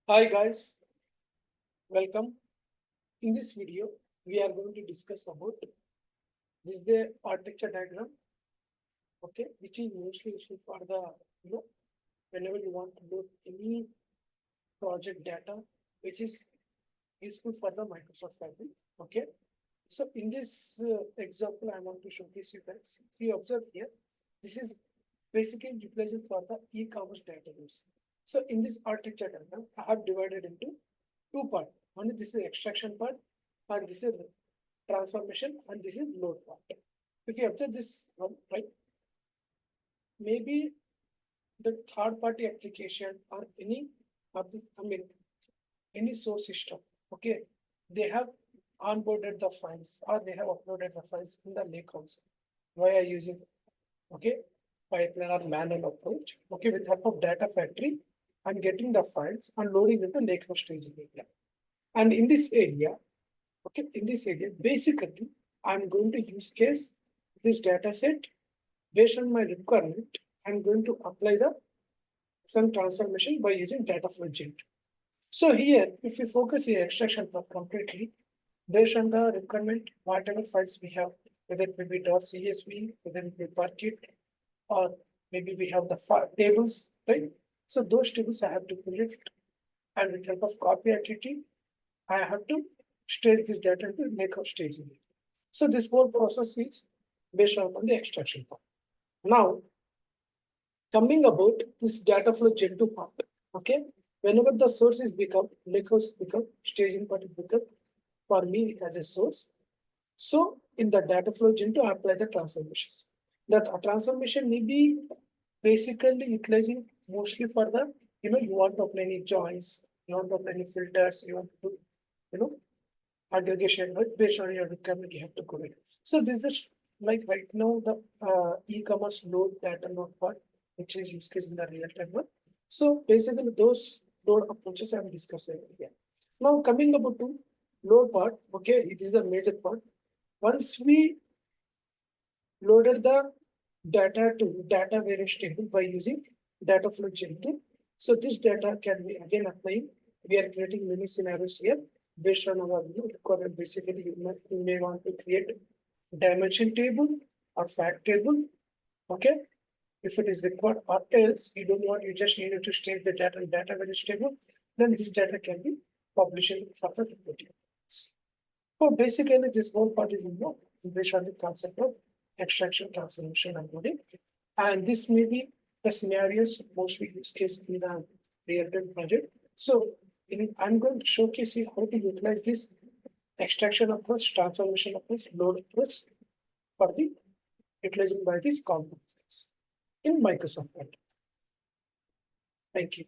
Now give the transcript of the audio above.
Hi guys, welcome. In this video, we are going to discuss about this is the architecture diagram, okay, which is mostly useful for the whenever you want to load any project data, which is useful for the Microsoft Fabric. Okay, so in this example, I want to showcase you guys. If you observe here, this is basically utilizing for the e-commerce database. So in this architecture diagram, I have divided into two parts. One is this is extraction part, and this is transformation, and this is load part. If you observe this one, right, maybe the third party application or any any source system, okay, they have onboarded the files or they have uploaded the files in the lakehouse via using pipeline or manual approach, okay, with help of data factory and getting the files and loading into lakehouse staging area. And in this area, okay, basically, I'm going to use case this data set based on my requirement. I'm going to apply the some transformation by using data flow gent. So here, if we focus here extraction part completely based on the requirement, whatever files we have, whether it may be .csv, whether it may be Parquet, or maybe we have the tables, right? So those tables I have to pull it, and with help of copy entity, I have to stage this data to make a staging. So this whole process is based on the extraction part. Now, coming about this data flow Gen 2 part, okay, whenever the source is become, lakehouse become, staging part is become, for me as a source. So in the data flow Gen 2, I apply the transformations. That transformation may be basically utilizing mostly for the, you want to apply any joins, you want to apply any filters, you want to do, aggregation, right? Based on your requirement, you have to go it. So this is like right now the e-commerce load data load part, which is use case in the real time one. So basically those load approaches I'm discussing here. Now coming about to load part, okay, it is a major part. Once we loaded the data to data variance table by using data flow generator. So this data can be again applying. We are creating many scenarios here based on our requirement. Basically, you may want to create dimension table or fact table. Okay, if it is required, or else you don't want, you just need to state the data in data variance table. Then this data can be published in further reporting. So basically, this whole part is involved based on the concept of extraction, transformation, and loading. And this may be the scenarios mostly use case in the real-time project. So I'm going to showcase you how to utilize this extraction approach, transformation approach, load approach for the utilizing by these components in Microsoft Word. Thank you.